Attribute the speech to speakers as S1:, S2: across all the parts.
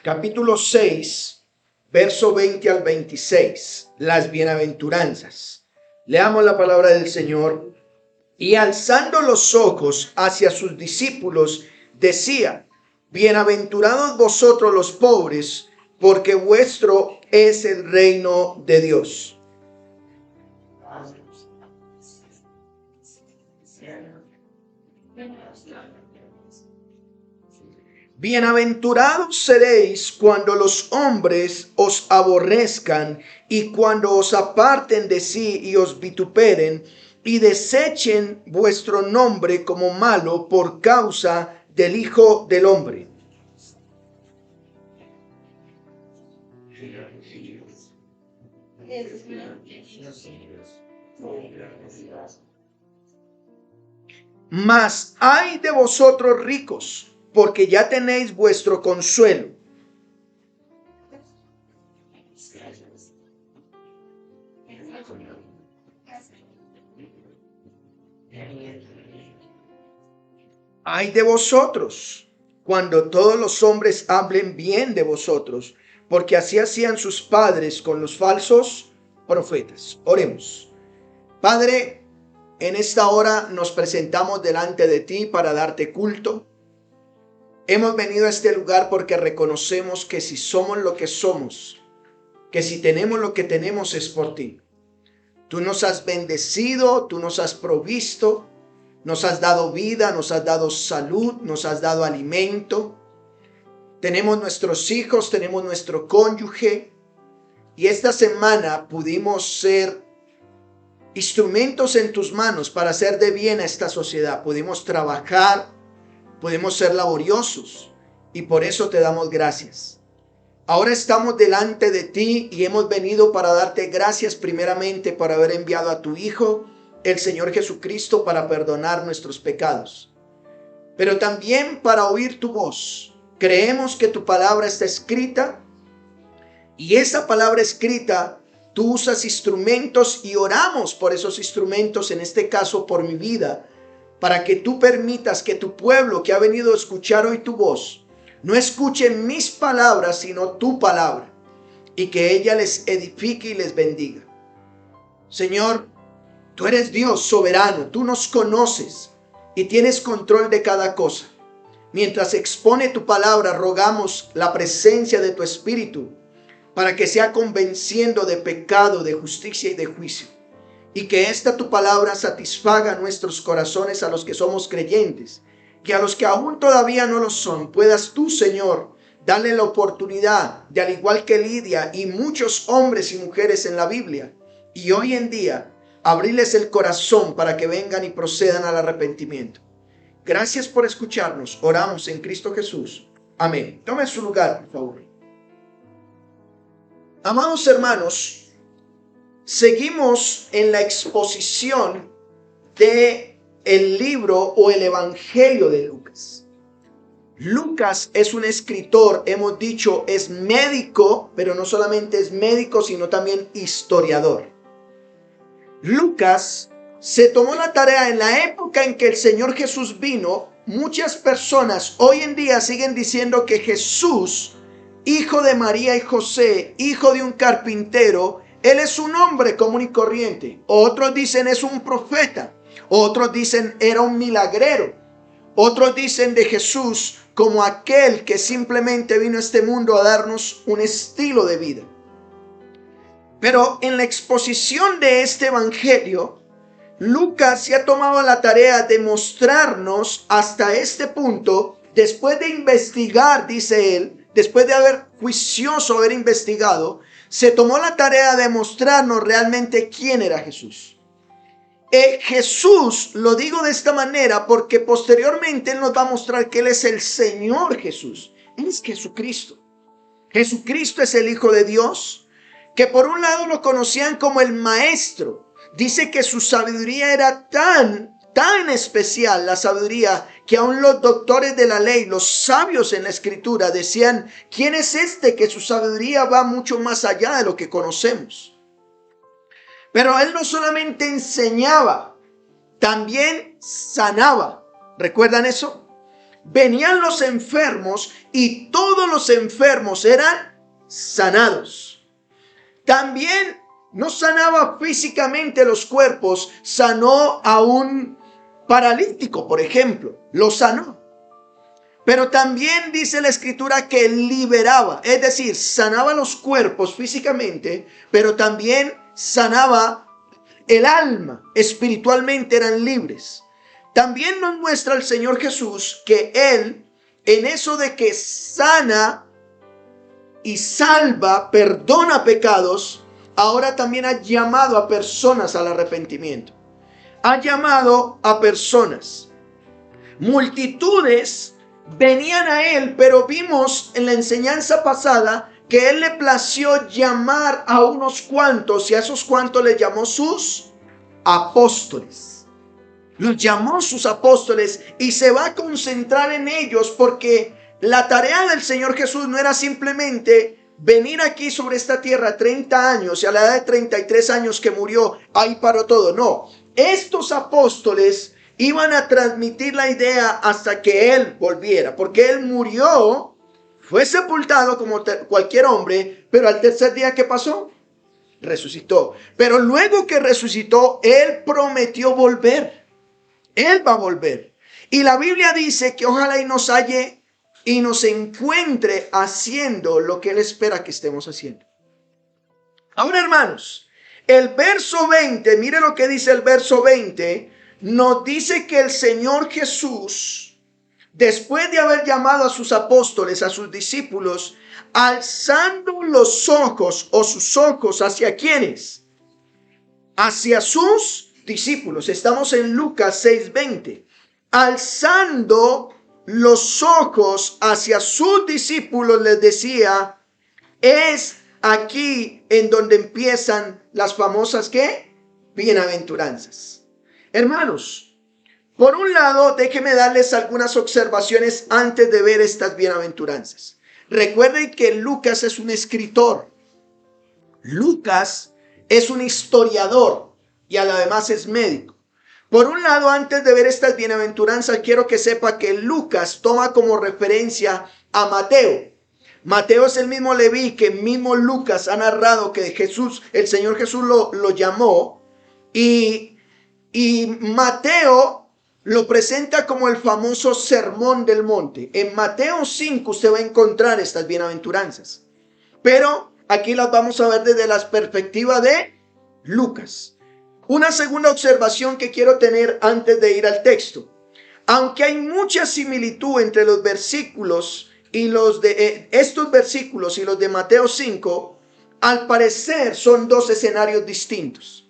S1: capítulo 6, verso 20 al 26, las bienaventuranzas. Leamos la palabra del Señor. Y alzando los ojos hacia sus discípulos, decía: bienaventurados vosotros los pobres, porque vuestro es el reino de Dios. Bienaventurados seréis cuando los hombres os aborrezcan y cuando os aparten de sí y os vituperen y desechen vuestro nombre como malo por causa del Hijo del Hombre. Mas ay de vosotros ricos, porque ya tenéis vuestro consuelo. Ay de vosotros, cuando todos los hombres hablen bien de vosotros, porque así hacían sus padres con los falsos profetas. Oremos. Padre, en esta hora nos presentamos delante de ti para darte culto. Hemos venido a este lugar porque reconocemos que si somos lo que somos, que si tenemos lo que tenemos es por ti. Tú nos has bendecido, tú nos has provisto, nos has dado vida, nos has dado salud, nos has dado alimento. Tenemos nuestros hijos, tenemos nuestro cónyuge. Y esta semana pudimos ser instrumentos en tus manos para hacer de bien a esta sociedad. Pudimos trabajar, pudimos ser laboriosos y por eso te damos gracias. Ahora estamos delante de ti y hemos venido para darte gracias primeramente por haber enviado a tu Hijo, el Señor Jesucristo, para perdonar nuestros pecados, pero también para oír tu voz. Creemos que tu palabra está escrita y esa palabra escrita tú usas instrumentos y oramos por esos instrumentos, en este caso por mi vida, para que tú permitas que tu pueblo que ha venido a escuchar hoy tu voz no escuche mis palabras, sino tu palabra, y que ella les edifique y les bendiga. Señor, tú eres Dios soberano, tú nos conoces y tienes control de cada cosa. Mientras expone tu palabra, rogamos la presencia de tu Espíritu para que sea convenciendo de pecado, de justicia y de juicio. Y que esta tu palabra satisfaga nuestros corazones a los que somos creyentes, que a los que aún todavía no lo son, puedas tú, Señor, darle la oportunidad de, al igual que Lidia y muchos hombres y mujeres en la Biblia, y hoy en día, abrirles el corazón para que vengan y procedan al arrepentimiento. Gracias por escucharnos. Oramos en Cristo Jesús. Amén. Tome su lugar, por favor. Amados hermanos, seguimos en la exposición de el libro o el Evangelio de Lucas. Lucas es un escritor, hemos dicho, es médico, pero no solamente es médico, sino también historiador. Lucas se tomó la tarea en la época en que el Señor Jesús vino. Muchas personas hoy en día siguen diciendo que Jesús, hijo de María y José, hijo de un carpintero, él es un hombre común y corriente. Otros dicen es un profeta. Otros dicen era un milagrero. Otros dicen de Jesús como aquel que simplemente vino a este mundo a darnos un estilo de vida. Pero en la exposición de este evangelio, Lucas se ha tomado la tarea de mostrarnos hasta este punto, después de investigar, dice él, después de haber juicioso, haber investigado, se tomó la tarea de mostrarnos realmente quién era Jesús. Jesús, lo digo de esta manera porque posteriormente Él nos va a mostrar que Él es el Señor Jesús. Él es Jesucristo. Jesucristo es el Hijo de Dios, que por un lado lo conocían como el Maestro. Dice que su sabiduría era tan especial, la sabiduría, que aún los doctores de la ley, los sabios en la Escritura, decían: ¿quién es este que su sabiduría va mucho más allá de lo que conocemos? Pero Él no solamente enseñaba, también sanaba. ¿Recuerdan eso? venían los enfermos y todos los enfermos eran sanados. También no sanaba físicamente los cuerpos, sanó a un paralítico, por ejemplo, lo sanó. Pero también dice la escritura que liberaba, es decir, sanaba los cuerpos físicamente, pero también sanaba el alma, espiritualmente eran libres. También nos muestra el Señor Jesús que Él, en eso de que sana y salva, perdona pecados, ahora también ha llamado a personas al arrepentimiento. Ha llamado a personas. Multitudes venían a Él, pero vimos en la enseñanza pasada que Él le plació llamar a unos cuantos, y a esos cuantos le llamó sus apóstoles. Los llamó sus apóstoles y se va a concentrar en ellos, porque la tarea del Señor Jesús no era simplemente venir aquí sobre esta tierra 30 años y a la edad de 33 años que murió, ahí paró todo. No, estos apóstoles iban a transmitir la idea hasta que Él volviera, porque Él murió, fue sepultado como cualquier hombre, pero al tercer día, ¿qué pasó? Resucitó. Pero luego que resucitó, Él prometió volver. Él va a volver. Y la Biblia dice que ojalá y nos halle y nos encuentre haciendo lo que Él espera que estemos haciendo. Ahora, hermanos, el verso 20, mire lo que dice el verso 20, nos dice que el Señor Jesús, después de haber llamado a sus apóstoles, a sus discípulos, alzando los ojos o sus ojos hacia ¿quiénes? Hacia sus discípulos. Estamos en Lucas 6:20. Alzando los ojos hacia sus discípulos, les decía, es aquí en donde empiezan las famosas ¿qué? Bienaventuranzas. Hermanos, por un lado, déjenme darles algunas observaciones antes de ver estas bienaventuranzas. Recuerden que Lucas es un escritor. Lucas es un historiador y además es médico. Por un lado, antes de ver estas bienaventuranzas, quiero que sepa que Lucas toma como referencia a Mateo. Mateo es el mismo Leví que mismo Lucas ha narrado que Jesús, el Señor Jesús lo llamó. Y Mateo lo presenta como el famoso Sermón del Monte. En Mateo 5 usted va a encontrar estas bienaventuranzas. Pero aquí las vamos a ver desde la perspectiva de Lucas. Una segunda observación que quiero tener antes de ir al texto. Aunque hay mucha similitud entre los versículos y los de estos versículos y los de Mateo 5, al parecer son dos escenarios distintos.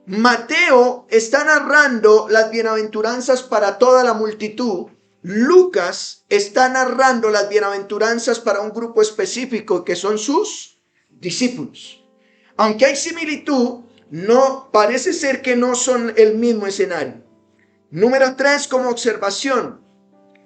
S1: Mateo está narrando las bienaventuranzas para toda la multitud. Lucas está narrando las bienaventuranzas para un grupo específico que son sus discípulos. Aunque hay similitud, no parece ser que no son el mismo escenario. Número 3, como observación,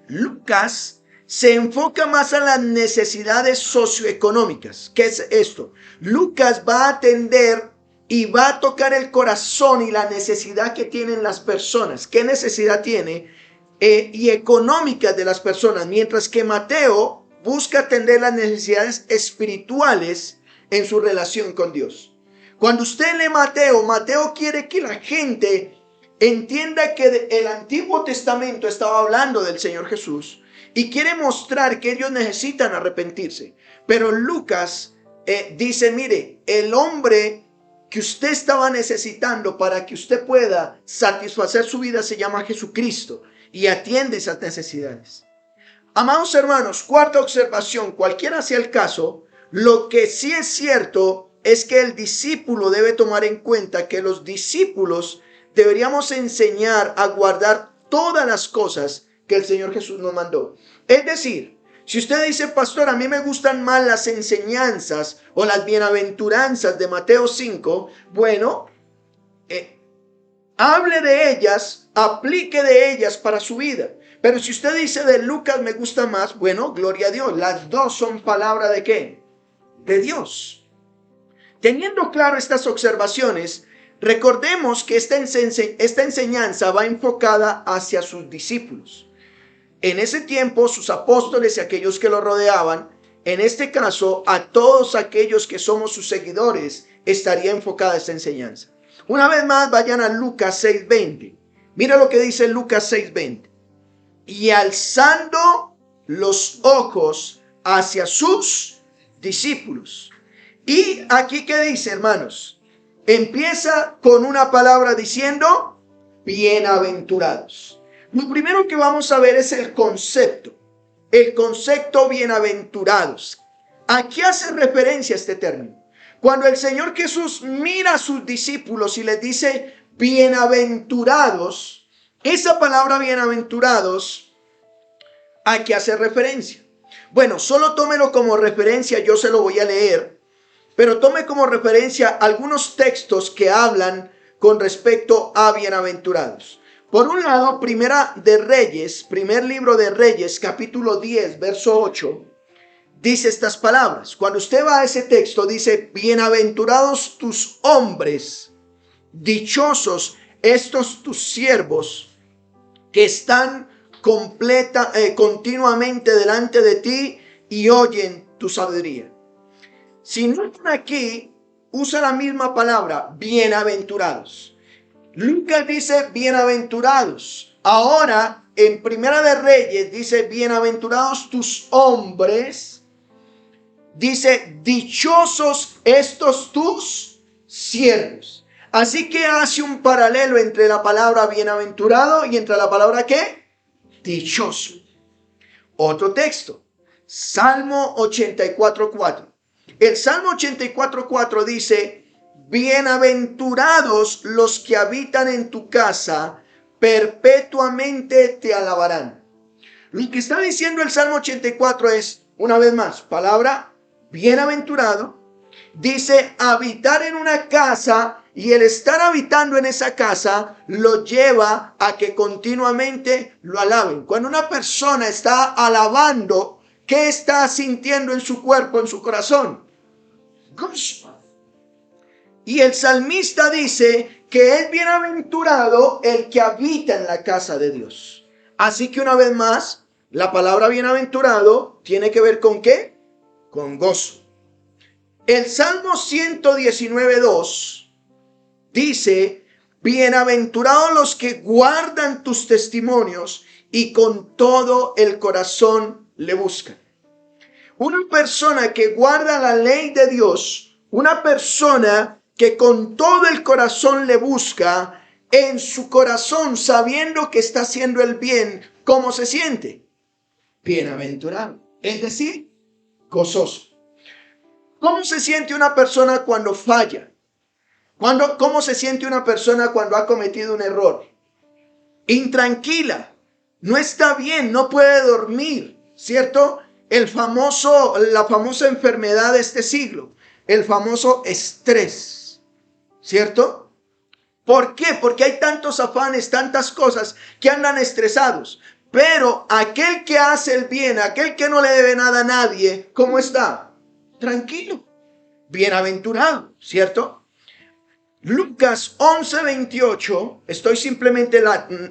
S1: Lucas se enfoca más a las necesidades socioeconómicas. ¿Qué es esto? Lucas va a atender y va a tocar el corazón y la necesidad que tienen las personas. ¿Qué necesidad tiene? Y económicas de las personas. Mientras que Mateo busca atender las necesidades espirituales en su relación con Dios. Cuando usted lee Mateo, Mateo quiere que la gente entienda que el Antiguo Testamento estaba hablando del Señor Jesús y quiere mostrar que ellos necesitan arrepentirse. Pero Lucas dice, mire, el hombre que usted estaba necesitando para que usted pueda satisfacer su vida se llama Jesucristo y atiende esas necesidades. Amados hermanos, cuarta observación, cualquiera sea el caso, lo que sí es cierto es que el discípulo debe tomar en cuenta que los discípulos deberíamos enseñar a guardar todas las cosas que el Señor Jesús nos mandó. Es decir, si usted dice, pastor, a mí me gustan más las enseñanzas o las bienaventuranzas de Mateo 5, bueno, hable de ellas, aplique de ellas para su vida. Pero si usted dice de Lucas me gusta más, bueno, gloria a Dios. Las dos son palabra ¿de qué? De Dios. Teniendo claro estas observaciones, recordemos que esta enseñanza va enfocada hacia sus discípulos. En ese tiempo, sus apóstoles y aquellos que lo rodeaban, en este caso, a todos aquellos que somos sus seguidores, estaría enfocada esta enseñanza. Una vez más, vayan a Lucas 6:20. Mira lo que dice Lucas 6:20. Y alzando los ojos hacia sus discípulos. Y aquí, ¿qué dice, hermanos? Empieza con una palabra diciendo, bienaventurados. Lo primero que vamos a ver es el concepto bienaventurados. ¿A qué hace referencia este término? Cuando el Señor Jesús mira a sus discípulos y les dice bienaventurados, esa palabra bienaventurados, ¿a qué hace referencia? Bueno, solo tómelo como referencia, yo se lo voy a leer, pero tome como referencia algunos textos que hablan con respecto a bienaventurados. Por un lado, Primera de Reyes, primer libro de Reyes, capítulo 10, verso 8, dice estas palabras. Cuando usted va a ese texto, dice, bienaventurados tus hombres, dichosos estos tus siervos que están continuamente delante de ti y oyen tu sabiduría. Si notan aquí, usa la misma palabra, bienaventurados. Lucas dice bienaventurados. Ahora, en Primera de Reyes, dice bienaventurados tus hombres. Dice dichosos estos tus siervos. Así que hace un paralelo entre la palabra bienaventurado y entre la palabra ¿qué? Dichoso. Otro texto. Salmo 84:4. El Salmo 84:4 dice, bienaventurados los que habitan en tu casa, perpetuamente te alabarán. Lo que está diciendo el Salmo 84 es, una vez más, palabra bienaventurado. Dice habitar en una casa, y el estar habitando en esa casa lo lleva a que continuamente lo alaben. Cuando una persona está alabando, ¿qué está sintiendo en su cuerpo, en su corazón? Gozo. Y el salmista dice que es bienaventurado el que habita en la casa de Dios. Así que una vez más, la palabra bienaventurado tiene que ver con ¿qué? Con gozo. El Salmo 119:2 dice, bienaventurados los que guardan tus testimonios y con todo el corazón le buscan. Una persona que guarda la ley de Dios, una persona que con todo el corazón le busca, en su corazón sabiendo que está haciendo el bien, ¿cómo se siente? Bienaventurado, es decir, gozoso. ¿Cómo se siente una persona cuando falla? ¿Cómo se siente una persona cuando ha cometido un error? Intranquila, no está bien, no puede dormir, ¿cierto? La famosa enfermedad de este siglo, el famoso estrés, ¿cierto? ¿Por qué? Porque hay tantos afanes, tantas cosas que andan estresados. Pero aquel que hace el bien, aquel que no le debe nada a nadie, ¿cómo está? Tranquilo, bienaventurado, ¿cierto? Lucas 11:28, estoy simplemente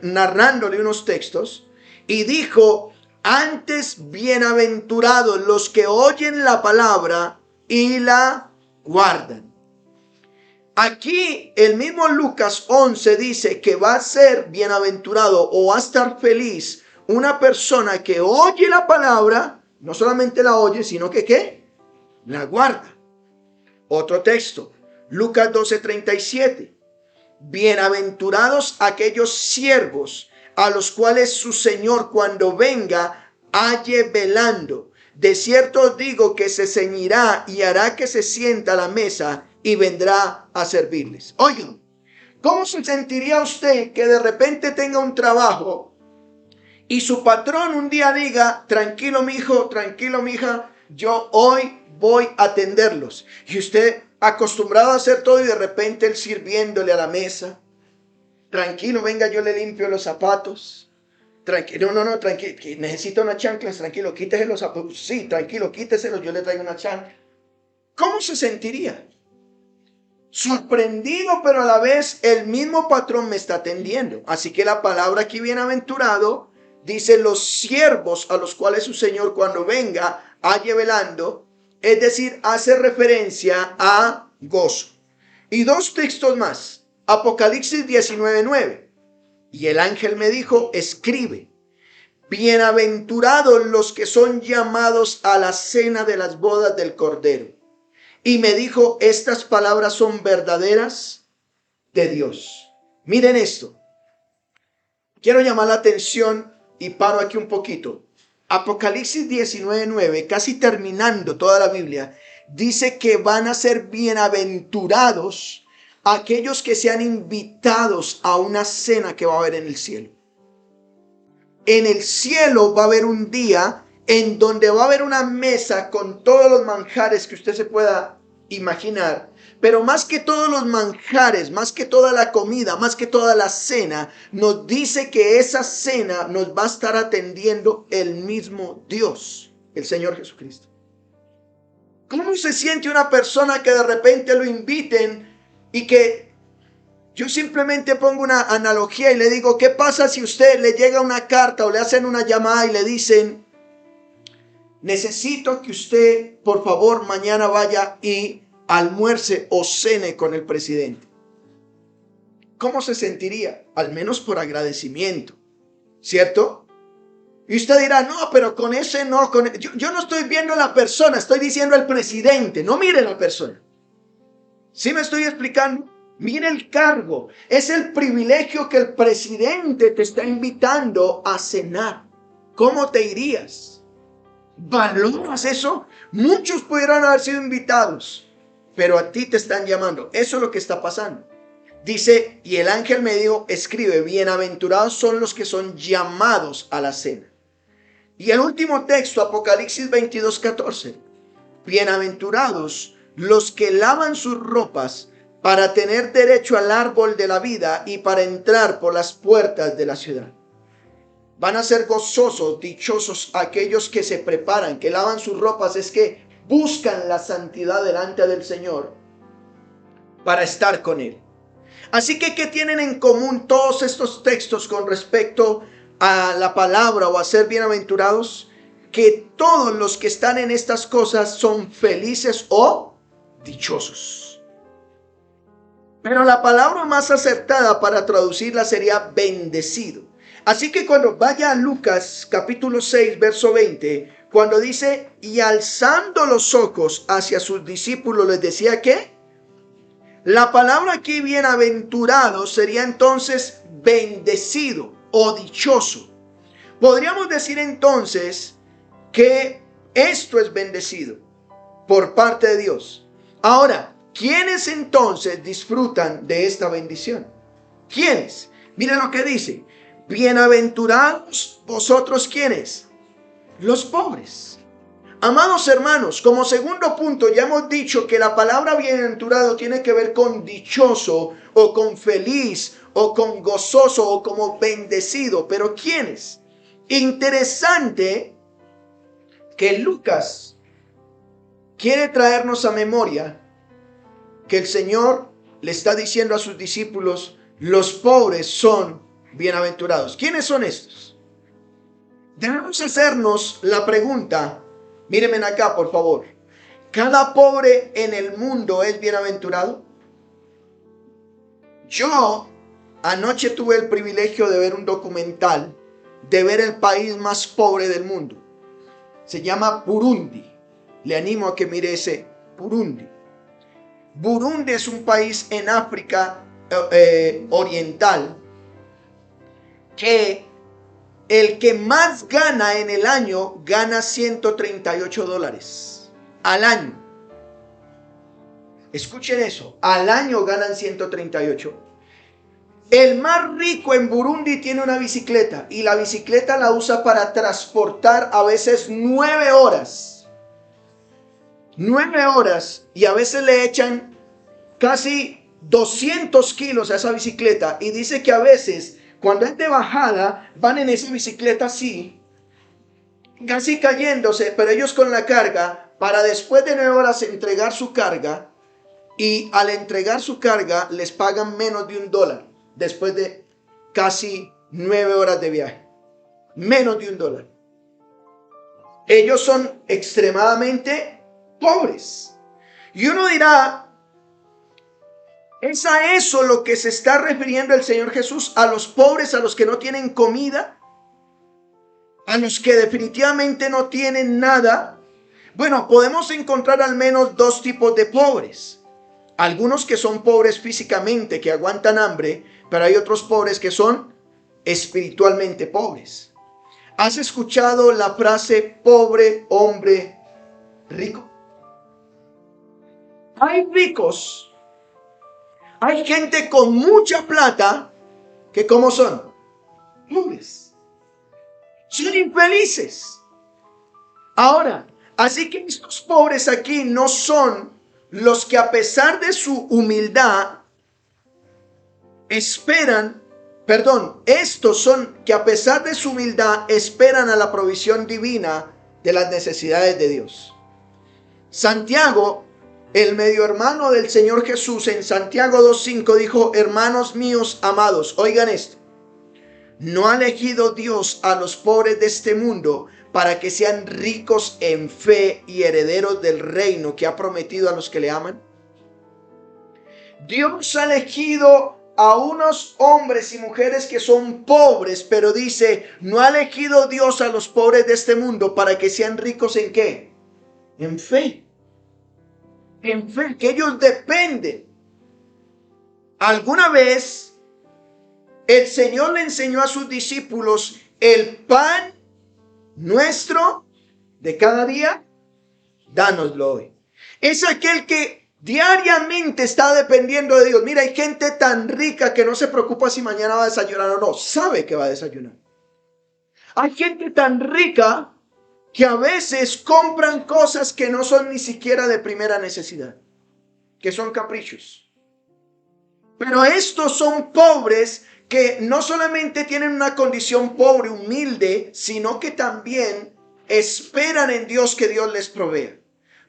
S1: narrándole unos textos, y dijo, antes bienaventurados los que oyen la palabra y la guardan. Aquí el mismo Lucas 11 dice que va a ser bienaventurado o va a estar feliz una persona que oye la palabra, no solamente la oye, sino que ¿qué? La guarda. Otro texto, Lucas 12:37. Bienaventurados aquellos siervos a los cuales su Señor cuando venga halle velando. De cierto os digo que se ceñirá y hará que se sienta a la mesa y vendrá a servirles. Oigan, ¿cómo se sentiría usted que de repente tenga un trabajo y su patrón un día diga, tranquilo mi hijo, tranquilo mi hija, yo hoy voy a atenderlos? Y usted acostumbrado a hacer todo y de repente él sirviéndole a la mesa. Tranquilo, venga, yo le limpio los zapatos. Tranquilo, no, tranquilo, necesito unas chanclas, tranquilo, quítese los zapatos. Sí, tranquilo, quíteselos, yo le traigo una chancla. ¿Cómo se sentiría? Sorprendido, pero a la vez el mismo patrón me está atendiendo. Así que la palabra aquí bienaventurado dice los siervos a los cuales su Señor cuando venga halle velando, es decir, hace referencia a gozo. Y dos textos más, Apocalipsis 19:9. Y el ángel me dijo, escribe, bienaventurados los que son llamados a la cena de las bodas del Cordero. Y me dijo, estas palabras son verdaderas de Dios. Miren esto. Quiero llamar la atención y paro aquí un poquito. Apocalipsis 19:9, casi terminando toda la Biblia, dice que van a ser bienaventurados aquellos que sean invitados a una cena que va a haber en el cielo. En el cielo va a haber un día en donde va a haber una mesa con todos los manjares que usted se pueda imaginar, pero más que todos los manjares, más que toda la comida, más que toda la cena, nos dice que esa cena nos va a estar atendiendo el mismo Dios, el Señor Jesucristo. ¿Cómo se siente una persona que de repente lo inviten y que yo simplemente pongo una analogía y le digo, ¿qué pasa si usted le llega una carta o le hacen una llamada y le dicen, necesito que usted, por favor, mañana vaya y almuerce o cene con el presidente? ¿Cómo se sentiría? Al menos por agradecimiento, ¿cierto? Y usted dirá, no, pero con ese no, yo no estoy viendo a la persona, estoy diciendo al presidente, no mire la persona. ¿Sí me estoy explicando? Mire el cargo, es el privilegio que el presidente te está invitando a cenar. ¿Cómo te irías? ¿Valoras eso? Muchos pudieran haber sido invitados, pero a ti te están llamando. Eso es lo que está pasando. Dice, y el ángel me dijo, escribe, bienaventurados son los que son llamados a la cena. Y el último texto, Apocalipsis 22:14. Bienaventurados los que lavan sus ropas para tener derecho al árbol de la vida y para entrar por las puertas de la ciudad. Van a ser gozosos, dichosos aquellos que se preparan, que lavan sus ropas, es que buscan la santidad delante del Señor para estar con Él. Así que, ¿qué tienen en común todos estos textos con respecto a la palabra o a ser bienaventurados? Que todos los que están en estas cosas son felices o dichosos. Pero la palabra más acertada para traducirla sería bendecido. Así que cuando vaya a Lucas capítulo 6, verso 20, cuando dice, y alzando los ojos hacia sus discípulos les decía que, la palabra aquí bienaventurado sería entonces bendecido o dichoso. Podríamos decir entonces que esto es bendecido por parte de Dios. Ahora, ¿quiénes entonces disfrutan de esta bendición? ¿Quiénes? Miren lo que dice. Bienaventurados vosotros, ¿quiénes? Los pobres. Amados hermanos, como segundo punto ya hemos dicho que la palabra bienaventurado tiene que ver con dichoso o con feliz o con gozoso o como bendecido. Pero ¿quiénes? Interesante que Lucas quiere traernos a memoria que el Señor le está diciendo a sus discípulos, los pobres son bienaventurados. ¿Quiénes son estos? Debemos hacernos la pregunta, mírenme acá por favor, ¿cada pobre en el mundo es bienaventurado? Yo anoche tuve el privilegio de ver un documental, de ver el país más pobre del mundo. Se llama Burundi. Le animo a que mire ese Burundi. Burundi es un país en África oriental que el que más gana en el año gana $138 al año. Escuchen eso, al año ganan 138. El más rico en Burundi tiene una bicicleta y la bicicleta la usa para transportar a veces 9 horas. 9 horas y a veces le echan casi 200 kilos a esa bicicleta y dice que a veces cuando es de bajada van en esa bicicleta así, casi cayéndose, pero ellos con la carga para después de 9 horas entregar su carga y al entregar su carga les pagan menos de $1 después de casi 9 horas de viaje. menos de $1. Ellos son extremadamente pobres. Y uno dirá, ¿es a eso lo que se está refiriendo el Señor Jesús? ¿A los pobres, a los que no tienen comida? ¿A los que definitivamente no tienen nada? Bueno, podemos encontrar al menos dos tipos de pobres. Algunos que son pobres físicamente, que aguantan hambre, pero hay otros pobres que son espiritualmente pobres. ¿Has escuchado la frase pobre hombre rico? Hay ricos, hay gente con mucha plata que ¿cómo son? Pobres. Son infelices. Ahora, así que estos pobres aquí no son los que a pesar de su humildad estos son que a pesar de su humildad esperan a la provisión divina de las necesidades de Dios. Santiago, el medio hermano del Señor Jesús, en Santiago 2:5 dijo: hermanos míos amados, oigan esto, ¿no ha elegido Dios a los pobres de este mundo para que sean ricos en fe y herederos del reino que ha prometido a los que le aman? Dios ha elegido a unos hombres y mujeres que son pobres, pero dice, ¿no ha elegido Dios a los pobres de este mundo para que sean ricos en qué? En fe. En fe, que ellos dependen. Alguna vez el Señor le enseñó a sus discípulos: el pan nuestro de cada día, dánoslo hoy. Es aquel que diariamente está dependiendo de Dios. Mira, hay gente tan rica que no se preocupa si mañana va a desayunar o no. Sabe que va a desayunar. Hay gente tan rica que a veces compran cosas que no son ni siquiera de primera necesidad, que son caprichos. Pero estos son pobres que no solamente tienen una condición pobre, humilde, sino que también esperan en Dios que Dios les provea.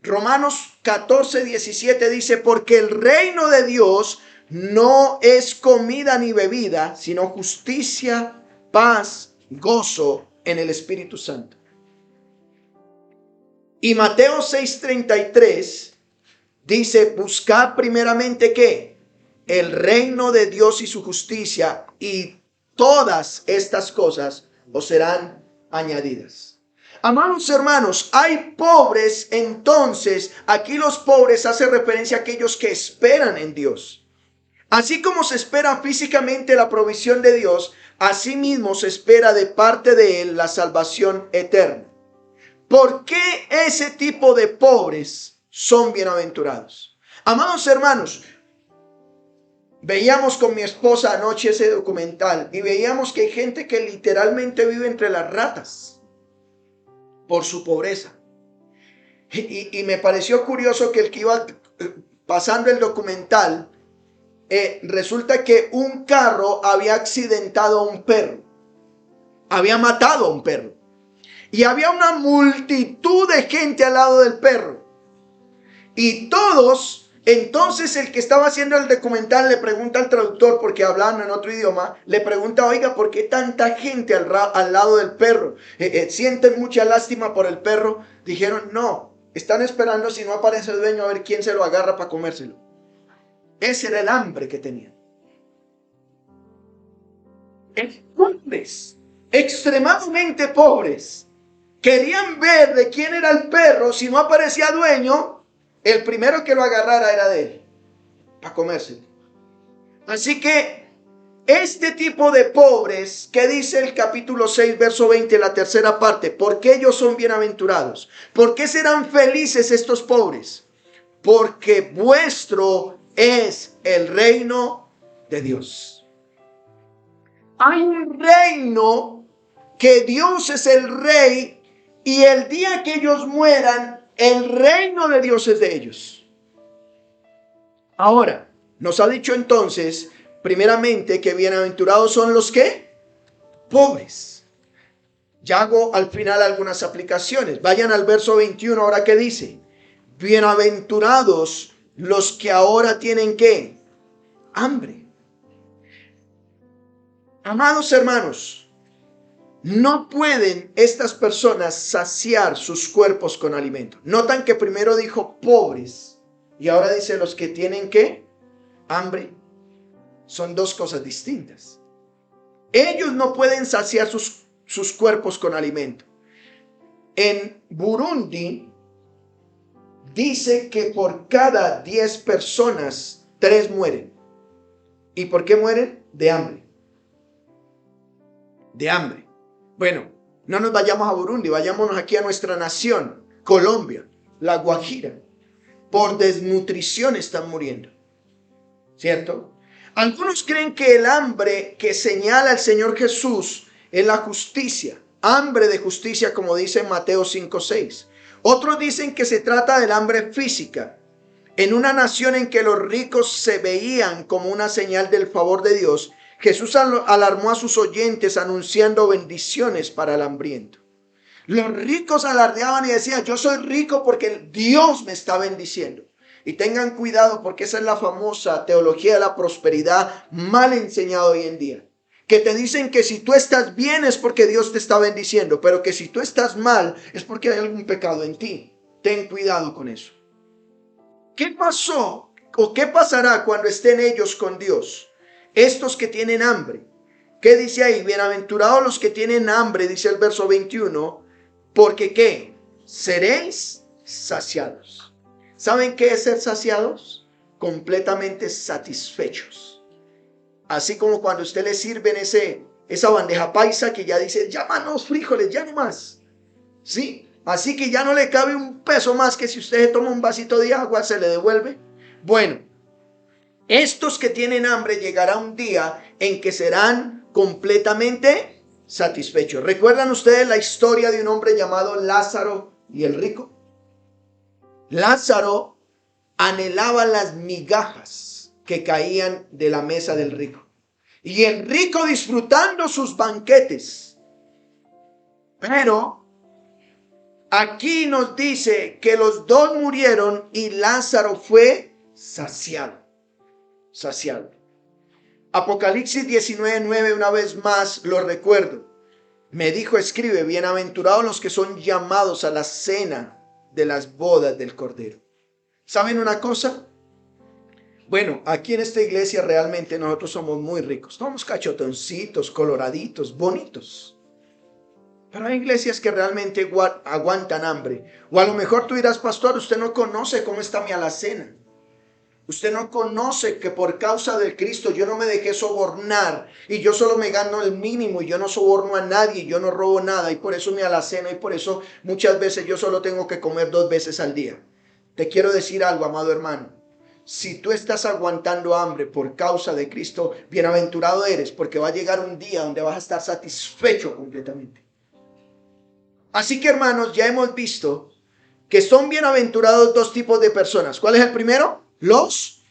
S1: Romanos 14:17 dice: porque el reino de Dios no es comida ni bebida, sino justicia, paz, gozo en el Espíritu Santo. Y Mateo 6:33 dice: buscad primeramente ¿qué? El reino de Dios y su justicia, y todas estas cosas os serán añadidas. Amados hermanos, hay pobres, entonces aquí los pobres hace referencia a aquellos que esperan en Dios. Así como se espera físicamente la provisión de Dios, asimismo se espera de parte de Él la salvación eterna. ¿Por qué ese tipo de pobres son bienaventurados? Amados hermanos, veíamos con mi esposa anoche ese documental y veíamos que hay gente que literalmente vive entre las ratas por su pobreza. Y me pareció curioso que el que iba pasando el documental, resulta que un carro había accidentado a un perro, había matado a un perro, y había una multitud de gente al lado del perro. Y todos, entonces el que estaba haciendo el documental le pregunta al traductor, porque hablaban en otro idioma, le pregunta: oiga, ¿por qué tanta gente al lado del perro? ¿Sienten mucha lástima por el perro? Dijeron: no, están esperando si no aparece el dueño a ver quién se lo agarra para comérselo. Ese era el hambre que tenían. Pobres, extremadamente pobres, querían ver de quién era el perro. Si no aparecía dueño, el primero que lo agarrara era de él, para comérselo. Así que este tipo de pobres, que dice el capítulo 6, verso 20, la tercera parte, ¿por qué ellos son bienaventurados? ¿Por qué serán felices estos pobres? Porque vuestro es el reino de Dios. Hay un reino que Dios es el rey, y el día que ellos mueran, el reino de Dios es de ellos. Ahora, nos ha dicho entonces, primeramente, que bienaventurados son los que pobres. Ya hago al final algunas aplicaciones. Vayan al verso 21, ahora que dice: bienaventurados los que ahora tienen ¿qué? Hambre. Amados hermanos, no pueden estas personas saciar sus cuerpos con alimento. Notan que primero dijo pobres y ahora dice los que tienen ¿qué? Hambre. Son dos cosas distintas. Ellos no pueden saciar sus cuerpos con alimento. En Burundi dice que por cada 10 personas, 3 mueren. ¿Y por qué mueren? De hambre. De hambre. Bueno, no nos vayamos a Burundi, vayámonos aquí a nuestra nación, Colombia, La Guajira. Por desnutrición están muriendo. ¿Cierto? Algunos creen que el hambre que señala el Señor Jesús es la justicia. Hambre de justicia, como dice en Mateo 5:6. Otros dicen que se trata del hambre física. En una nación en que los ricos se veían como una señal del favor de Dios, Jesús alarmó a sus oyentes anunciando bendiciones para el hambriento. Los ricos alardeaban y decían, yo soy rico porque Dios me está bendiciendo. Y tengan cuidado porque esa es la famosa teología de la prosperidad mal enseñada hoy en día. Que te dicen que si tú estás bien es porque Dios te está bendiciendo, pero que si tú estás mal es porque hay algún pecado en ti. Ten cuidado con eso. ¿Qué pasó o qué pasará cuando estén ellos con Dios? Estos que tienen hambre. ¿Qué dice ahí? Bienaventurados los que tienen hambre, dice el verso 21, porque ¿qué? Seréis saciados. ¿Saben qué es ser saciados? Completamente satisfechos. Así como cuando usted le sirven esa bandeja paisa que ya dice, ya más frijoles, ya no más. ¿Sí? Así que ya no le cabe un peso más que si usted toma un vasito de agua, se le devuelve. Bueno, estos que tienen hambre llegará un día en que serán completamente satisfechos. ¿Recuerdan ustedes la historia de un hombre llamado Lázaro y el rico? Lázaro anhelaba las migajas que caían de la mesa del rico. Y el rico disfrutando sus banquetes. Pero aquí nos dice que los dos murieron y Lázaro fue saciado. Saciado. Apocalipsis 19:9, una vez más lo recuerdo. Me dijo, escribe, bienaventurados los que son llamados a la cena de las bodas del Cordero. ¿Saben una cosa? Bueno, aquí en esta iglesia realmente nosotros somos muy ricos. Somos cachotoncitos, coloraditos, bonitos. Pero hay iglesias que realmente aguantan hambre. O a lo mejor tú dirás, pastor, usted no conoce cómo está mi alacena. Usted no conoce que por causa del Cristo yo no me dejé sobornar y yo solo me gano el mínimo y yo no soborno a nadie y yo no robo nada y por eso mi alacena y por eso muchas veces yo solo tengo que comer 2 veces al día. Te quiero decir algo, amado hermano. Si tú estás aguantando hambre por causa de Cristo, bienaventurado eres porque va a llegar un día donde vas a estar satisfecho completamente. Así que hermanos, ya hemos visto que son bienaventurados 2 tipos de personas. ¿Cuál es el primero? Los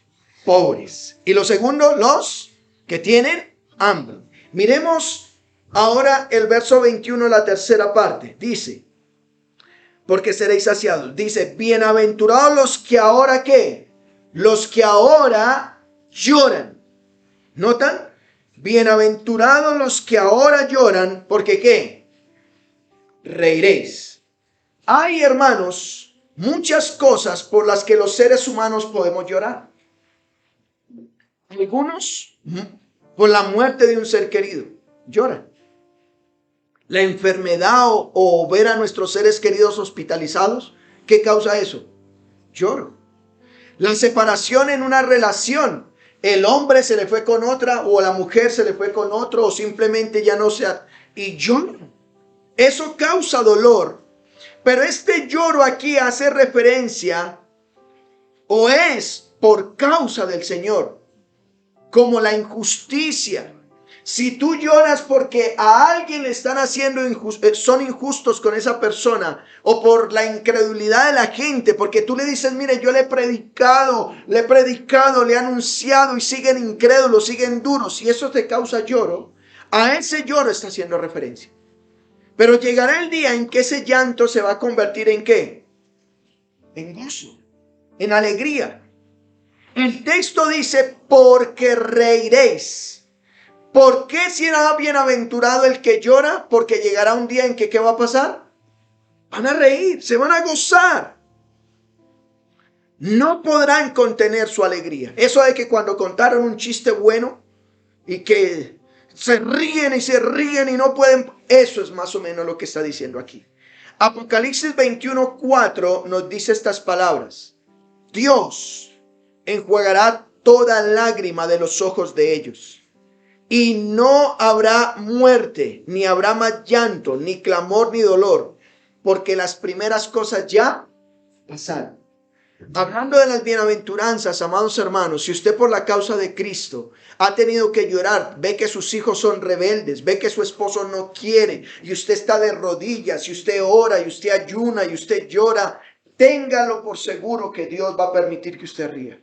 S1: pobres. Y lo segundo, los que tienen hambre. Miremos ahora el verso 21, la tercera parte. Dice, porque seréis saciados. Dice, bienaventurados los que ahora ¿qué? Los que ahora lloran. ¿Notan? Bienaventurados los que ahora lloran, porque ¿qué? Reiréis. Hay, hermanos, muchas cosas por las que los seres humanos podemos llorar. Algunos por la muerte de un ser querido, lloran. La enfermedad o ver a nuestros seres queridos hospitalizados, ¿qué causa eso? Lloro. La separación en una relación, el hombre se le fue con otra o la mujer se le fue con otro o simplemente ya no se... Y lloran. Eso causa dolor. Pero este lloro aquí hace referencia o es por causa del Señor, como la injusticia. Si tú lloras porque a alguien le están haciendo son injustos con esa persona o por la incredulidad de la gente, porque tú le dices, mire, yo le he predicado, le he anunciado y siguen incrédulos, siguen duros y eso te causa lloro, a ese lloro está haciendo referencia. Pero llegará el día en que ese llanto se va a convertir en ¿qué? En gozo, en alegría. El texto dice, porque reiréis. ¿Por qué será bienaventurado el que llora? Porque llegará un día en que ¿qué va a pasar? Van a reír, se van a gozar. No podrán contener su alegría. Eso de que cuando contaron un chiste bueno y que se ríen y no pueden, eso es más o menos lo que está diciendo aquí. Apocalipsis 21:4 nos dice estas palabras: Dios enjuagará toda lágrima de los ojos de ellos, y no habrá muerte, ni habrá más llanto, ni clamor, ni dolor, porque las primeras cosas ya pasaron. Hablando de las bienaventuranzas, amados hermanos, si usted por la causa de Cristo ha tenido que llorar, ve que sus hijos son rebeldes, ve que su esposo no quiere, y usted está de rodillas, y usted ora, y usted ayuna, y usted llora, téngalo por seguro que Dios va a permitir que usted ría.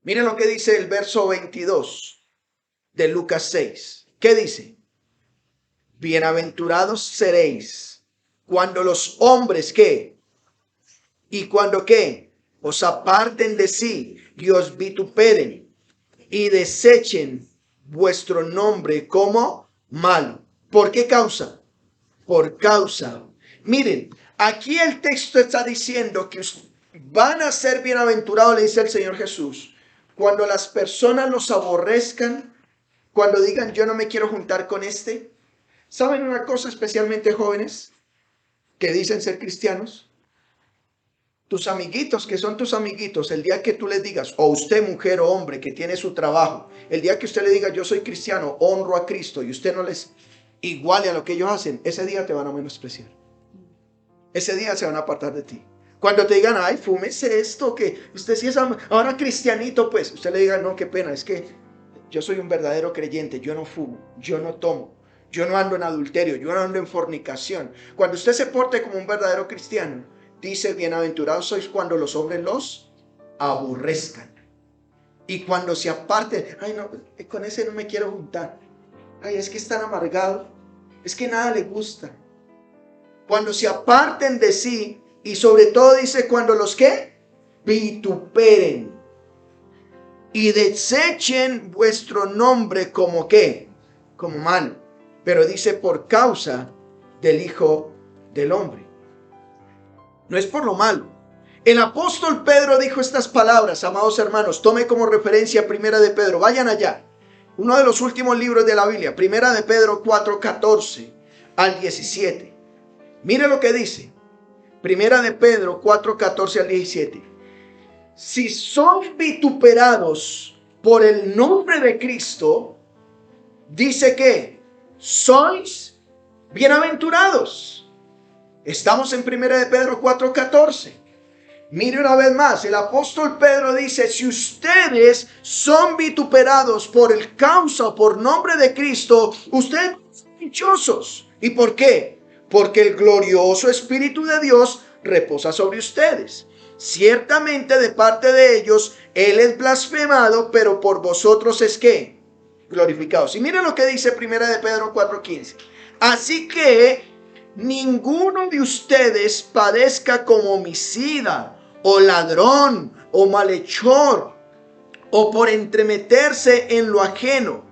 S1: Miren lo que dice el verso 22 de Lucas 6. ¿Qué dice? Bienaventurados seréis cuando los hombres, ¿qué? ¿Y cuando qué? Os aparten de sí y os vituperen y desechen vuestro nombre como malo. ¿Por qué causa? Por causa. Miren, aquí el texto está diciendo que van a ser bienaventurados, le dice el Señor Jesús, cuando las personas los aborrezcan, cuando digan yo no me quiero juntar con este. ¿Saben una cosa, especialmente jóvenes que dicen ser cristianos? Tus amiguitos, que son tus amiguitos, el día que tú les digas, o usted mujer o hombre que tiene su trabajo, el día que usted le diga yo soy cristiano, honro a Cristo, y usted no les iguale a lo que ellos hacen, ese día te van a menospreciar. Ese día se van a apartar de ti. Cuando te digan, ay, fúmese esto, que usted sí es ahora cristianito, pues usted le diga, no, qué pena, es que yo soy un verdadero creyente, yo no fumo, yo no tomo, yo no ando en adulterio, yo no ando en fornicación. Cuando usted se porte como un verdadero cristiano, dice, bienaventurados sois cuando los hombres los aborrezcan. Y cuando se aparten, ay no, con ese no me quiero juntar. Ay, es que es tan amargado, es que nada le gusta. Cuando se aparten de sí, y sobre todo dice, cuando los ¿qué? Vituperen. Y desechen vuestro nombre como ¿qué? Como malo. Pero dice por causa del Hijo del Hombre. No es por lo malo. El apóstol Pedro dijo estas palabras, amados hermanos, tome como referencia Primera de Pedro, vayan allá. Uno de los últimos libros de la Biblia, Primera de Pedro 4:14 al 17. Mire lo que dice. Primera de Pedro 4:14 al 17. Si son vituperados por el nombre de Cristo, dice que sois bienaventurados. Estamos en Primera de Pedro 4:14. Mire una vez más, el apóstol Pedro dice, si ustedes son vituperados por el causa o por nombre de Cristo, ustedes son dichosos. ¿Y por qué? Porque el glorioso Espíritu de Dios reposa sobre ustedes. Ciertamente de parte de ellos, Él es blasfemado, pero por vosotros es ¿qué? Glorificado. Y miren lo que dice Primera de Pedro 4:15. Así que ninguno de ustedes padezca como homicida, o ladrón, o malhechor, o por entremeterse en lo ajeno.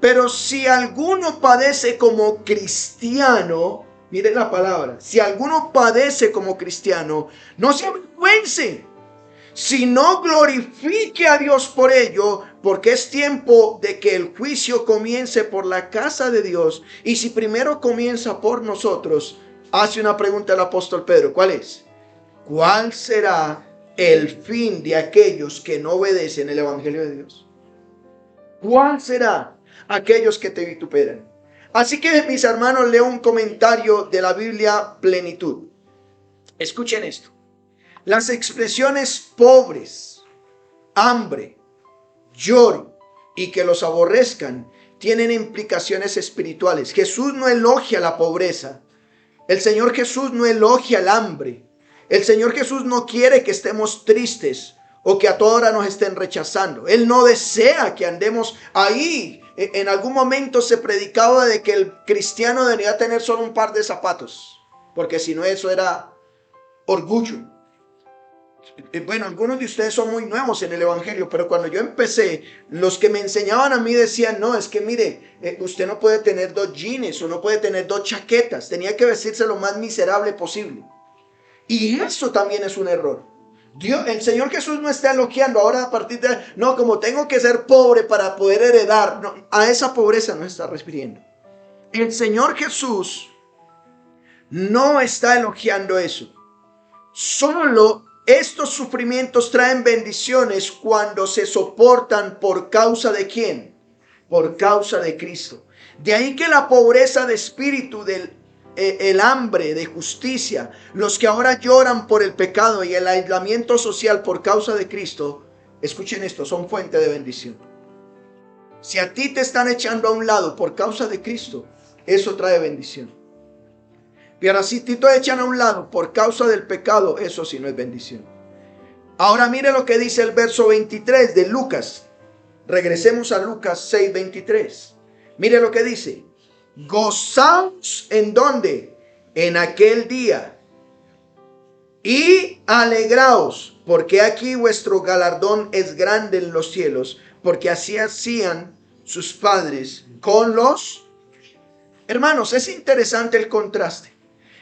S1: Pero si alguno padece como cristiano, miren la palabra, si alguno padece como cristiano, no se avergüence, sino glorifique a Dios por ello, porque es tiempo de que el juicio comience por la casa de Dios. Y si primero comienza por nosotros, hace una pregunta el apóstol Pedro, ¿cuál es? ¿Cuál será el fin de aquellos que no obedecen el evangelio de Dios? ¿Cuál será aquellos que te vituperan? Así que, mis hermanos, leo un comentario de la Biblia Plenitud. Escuchen esto. Las expresiones pobres, hambre, lloro y que los aborrezcan tienen implicaciones espirituales. Jesús no elogia la pobreza. El Señor Jesús no elogia el hambre. El Señor Jesús no quiere que estemos tristes o que a toda hora nos estén rechazando. Él no desea que andemos ahí. En algún momento se predicaba de que el cristiano debería tener solo un par de zapatos, porque si no eso era orgullo. Bueno, algunos de ustedes son muy nuevos en el evangelio, pero cuando yo empecé, los que me enseñaban a mí decían, no, es que mire, usted no puede tener dos jeans o no puede tener dos chaquetas, tenía que vestirse lo más miserable posible. Y eso también es un error. Dios, el Señor Jesús no está elogiando ahora a partir de, no, como tengo que ser pobre para poder heredar, no, a esa pobreza no está refiriendo. El Señor Jesús no está elogiando eso. Solo estos sufrimientos traen bendiciones cuando se soportan por causa de ¿quién? Por causa de Cristo. De ahí que la pobreza de espíritu, el hambre de justicia, los que ahora lloran por el pecado y el aislamiento social por causa de Cristo, escuchen esto, son fuente de bendición. Si a ti te están echando a un lado por causa de Cristo, eso trae bendición. Pero si te echan a un lado por causa del pecado, eso sí no es bendición. Ahora mire lo que dice el verso 23 de Lucas. Regresemos a Lucas 6:23. Mire lo que dice. Gozaos en ¿dónde? En aquel día. Y alegraos, porque aquí vuestro galardón es grande en los cielos, porque así hacían sus padres con los... Hermanos, es interesante el contraste.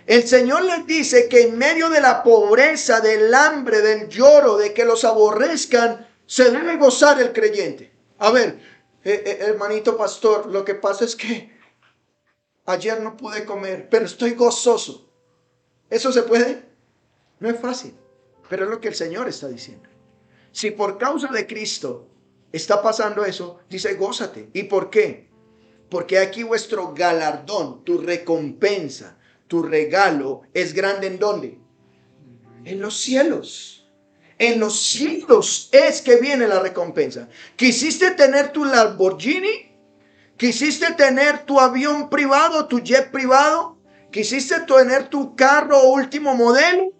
S1: El Señor les dice que en medio de la pobreza, del hambre, del lloro, de que los aborrezcan, se debe gozar el creyente. A ver, hermanito pastor, lo que pasa es que ayer no pude comer, pero estoy gozoso. ¿Eso se puede? No es fácil, pero es lo que el Señor está diciendo. Si por causa de Cristo está pasando eso, dice gózate. ¿Y por qué? Porque aquí vuestro galardón, tu recompensa, tu regalo es grande ¿en dónde? En los cielos. En los cielos es que viene la recompensa. ¿Quisiste tener tu Lamborghini? ¿Quisiste tener tu avión privado, tu jet privado? ¿Quisiste tener tu carro último modelo?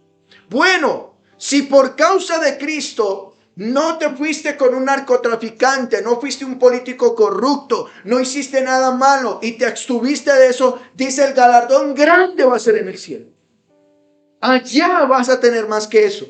S1: Bueno, si por causa de Cristo no te fuiste con un narcotraficante, no fuiste un político corrupto, no hiciste nada malo y te abstuviste de eso, dice el galardón grande va a ser en el cielo. Allá vas a tener más que eso.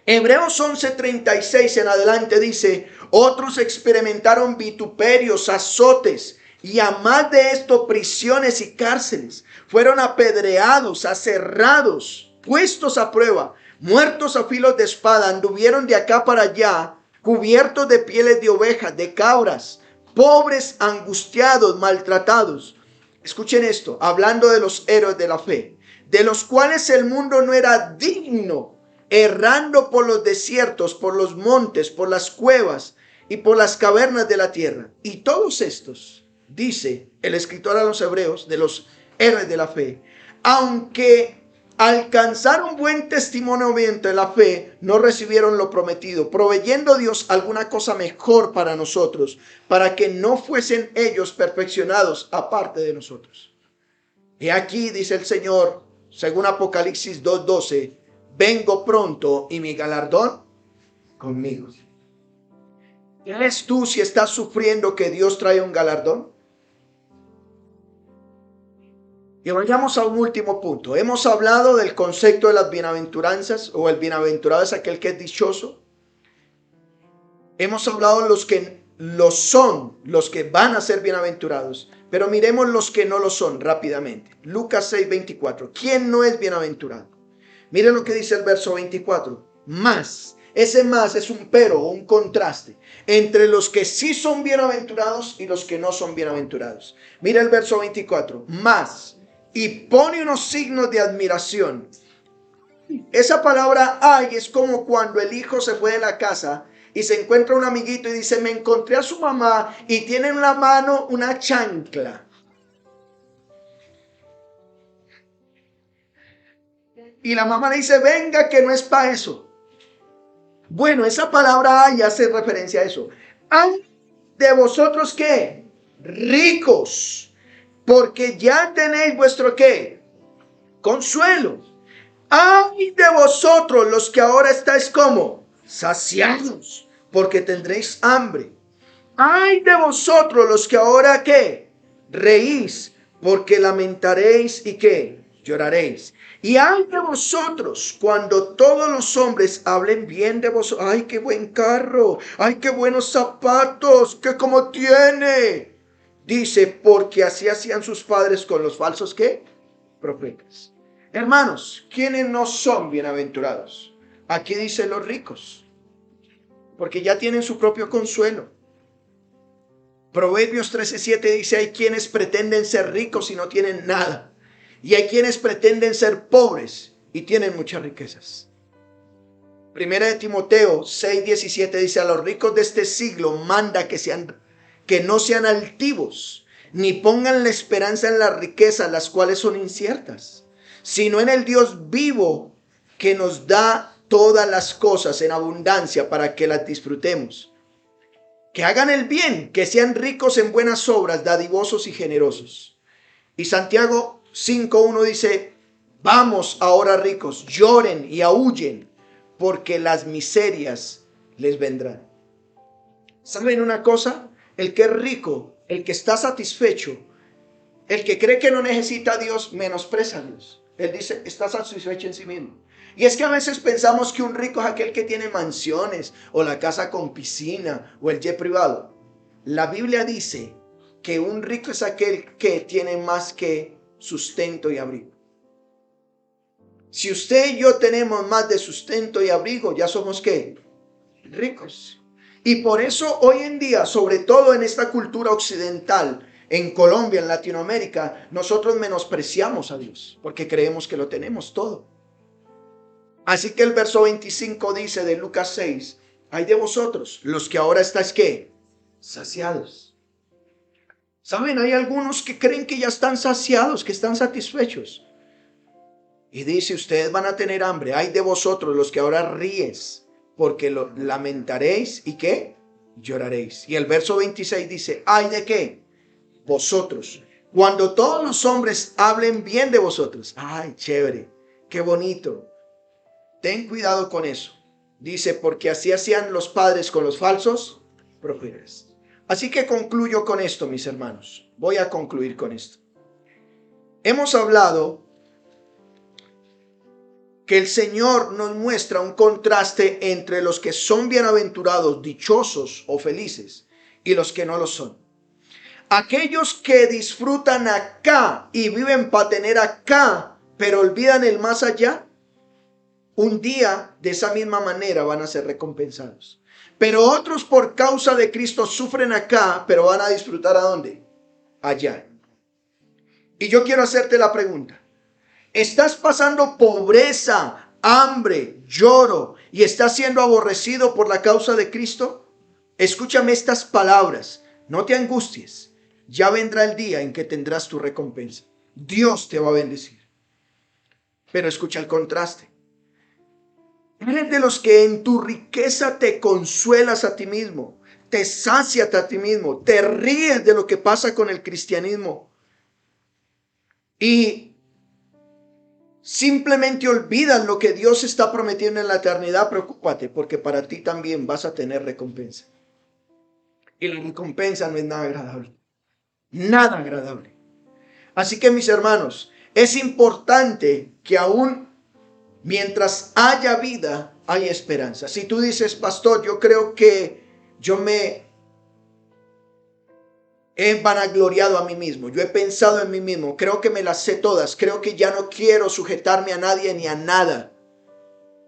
S1: Hebreos 11:36 en adelante dice, otros experimentaron vituperios, azotes y a más de esto prisiones y cárceles. Fueron apedreados, aserrados, puestos a prueba, muertos a filos de espada, anduvieron de acá para allá, cubiertos de pieles de ovejas, de cabras, pobres, angustiados, maltratados. Escuchen esto, hablando de los héroes de la fe, de los cuales el mundo no era digno, errando por los desiertos, por los montes, por las cuevas y por las cavernas de la tierra. Y todos estos, dice el escritor a los hebreos, de los héroes de la fe, aunque alcanzaron buen testimonio mediante la fe, no recibieron lo prometido, proveyendo Dios alguna cosa mejor para nosotros, para que no fuesen ellos perfeccionados aparte de nosotros. Y aquí dice el Señor, según Apocalipsis 2:12, vengo pronto y mi galardón conmigo. ¿Eres tú si estás sufriendo que Dios trae un galardón? Y vayamos a un último punto. Hemos hablado del concepto de las bienaventuranzas, o el bienaventurado es aquel que es dichoso. Hemos hablado de los que lo son, los que van a ser bienaventurados. Pero miremos los que no lo son rápidamente. Lucas 6:24. ¿Quién no es bienaventurado? Miren lo que dice el verso 24. Más. Ese más es un pero o un contraste entre los que sí son bienaventurados y los que no son bienaventurados. Mira el verso 24. Más. Y pone unos signos de admiración. Esa palabra ay es como cuando el hijo se fue de la casa y se encuentra un amiguito y dice, me encontré a su mamá y tiene en la mano una chancla. Y la mamá le dice, venga que no es para eso. Bueno, esa palabra ay hace referencia a eso. Ay de vosotros ¿qué? Ricos. Porque ya tenéis vuestro ¿qué? Consuelo. Ay de vosotros los que ahora estáis como saciados, porque tendréis hambre. Ay de vosotros los que ahora ¿qué? Reís, porque lamentaréis y ¿qué? Lloraréis. Y ay de vosotros cuando todos los hombres hablen bien de vosotros. Ay, qué buen carro. Ay, qué buenos zapatos. ¿Qué como tiene? Dice, porque así hacían sus padres con los falsos, ¿qué? Profetas. Hermanos, ¿quiénes no son bienaventurados? Aquí dicen los ricos, porque ya tienen su propio consuelo. Proverbios 13:7 dice, hay quienes pretenden ser ricos y no tienen nada. Y hay quienes pretenden ser pobres y tienen muchas riquezas. Primera de Timoteo 6:17 dice, a los ricos de este siglo manda que no sean altivos, ni pongan la esperanza en las riquezas, las cuales son inciertas, sino en el Dios vivo que nos da todas las cosas en abundancia para que las disfrutemos. Que hagan el bien, que sean ricos en buenas obras, dadivosos y generosos. Y Santiago 5:1 dice, vamos ahora ricos, lloren y aúllen, porque las miserias les vendrán. ¿Saben una cosa? El que es rico, el que está satisfecho, el que cree que no necesita a Dios, menosprecia a Dios. Él dice, está satisfecho en sí mismo. Y es que a veces pensamos que un rico es aquel que tiene mansiones o la casa con piscina o el jet privado. La Biblia dice que un rico es aquel que tiene más que sustento y abrigo. Si usted y yo tenemos más de sustento y abrigo, ya somos ¿qué? Ricos. Y por eso hoy en día, sobre todo en esta cultura occidental, en Colombia, en Latinoamérica, nosotros menospreciamos a Dios porque creemos que lo tenemos todo. Así que el verso 25 dice de Lucas 6, ay de vosotros, los que ahora estáis ¿qué? Saciados. ¿Saben? Hay algunos que creen que ya están saciados, que están satisfechos. Y dice, ustedes van a tener hambre. Ay de vosotros, los que ahora ríes, porque lo lamentaréis y ¿qué? Lloraréis. Y el verso 26 dice, ay de qué? Vosotros. Cuando todos los hombres hablen bien de vosotros. Ay, chévere, qué bonito. Ten cuidado con eso. Dice, porque así hacían los padres con los falsos profetas. Así que concluyo con esto, mis hermanos. Voy a concluir con esto. Hemos hablado que el Señor nos muestra un contraste entre los que son bienaventurados, dichosos o felices y los que no lo son. Aquellos que disfrutan acá y viven para tener acá, pero olvidan el más allá, un día de esa misma manera van a ser recompensados. Pero otros por causa de Cristo sufren acá, pero van a disfrutar ¿a dónde? Allá. Y yo quiero hacerte la pregunta. ¿Estás pasando pobreza, hambre, lloro y estás siendo aborrecido por la causa de Cristo? Escúchame estas palabras. No te angusties. Ya vendrá el día en que tendrás tu recompensa. Dios te va a bendecir. Pero escucha el contraste. Eres de los que en tu riqueza te consuelas a ti mismo, te sacias a ti mismo, te ríes de lo que pasa con el cristianismo y simplemente olvidas lo que Dios está prometiendo en la eternidad. Preocúpate, porque para ti también vas a tener recompensa. Y la recompensa no es nada agradable. Nada agradable. Así que, mis hermanos, es importante que aún mientras haya vida, hay esperanza. Si tú dices, pastor, yo creo que yo me he vanagloriado a mí mismo, yo he pensado en mí mismo, creo que me las sé todas, creo que ya no quiero sujetarme a nadie ni a nada.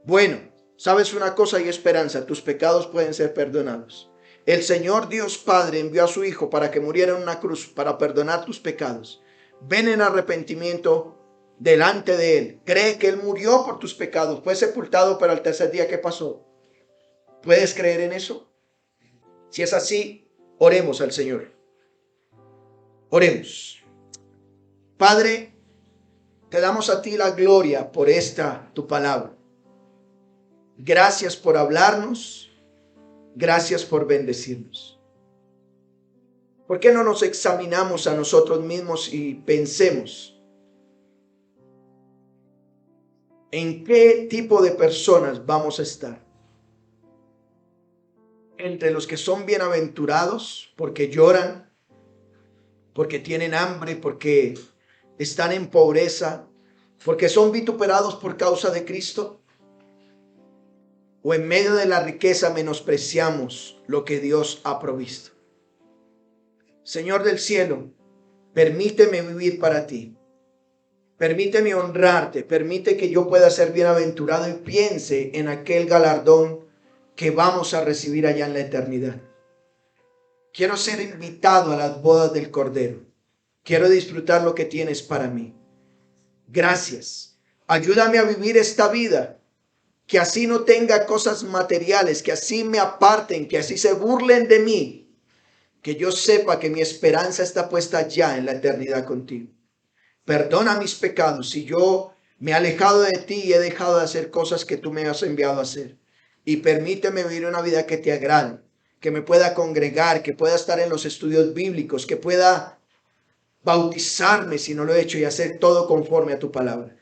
S1: Bueno, sabes una cosa, hay esperanza, tus pecados pueden ser perdonados. El Señor Dios Padre envió a su Hijo para que muriera en una cruz para perdonar tus pecados. Ven en arrepentimiento delante de Él. Cree que Él murió por tus pecados, fue sepultado, pero al tercer día, ¿qué pasó? ¿Puedes creer en eso? Si es así, oremos al Señor. Oremos. Padre, te damos a ti la gloria por esta tu palabra. Gracias por hablarnos. Gracias por bendecirnos. ¿Por qué no nos examinamos a nosotros mismos y pensemos en qué tipo de personas vamos a estar? Entre los que son bienaventurados porque lloran, porque tienen hambre, porque están en pobreza, porque son vituperados por causa de Cristo? ¿O en medio de la riqueza menospreciamos lo que Dios ha provisto? Señor del cielo, permíteme vivir para ti. Permíteme honrarte. Permite que yo pueda ser bienaventurado y piense en aquel galardón que vamos a recibir allá en la eternidad. Quiero ser invitado a las bodas del Cordero. Quiero disfrutar lo que tienes para mí. Gracias. Ayúdame a vivir esta vida, que así no tenga cosas materiales, que así me aparten, que así se burlen de mí, que yo sepa que mi esperanza está puesta ya en la eternidad contigo. Perdona mis pecados si yo me he alejado de ti y he dejado de hacer cosas que tú me has enviado a hacer. Y permíteme vivir una vida que te agrade, que me pueda congregar, que pueda estar en los estudios bíblicos, que pueda bautizarme si no lo he hecho y hacer todo conforme a tu palabra.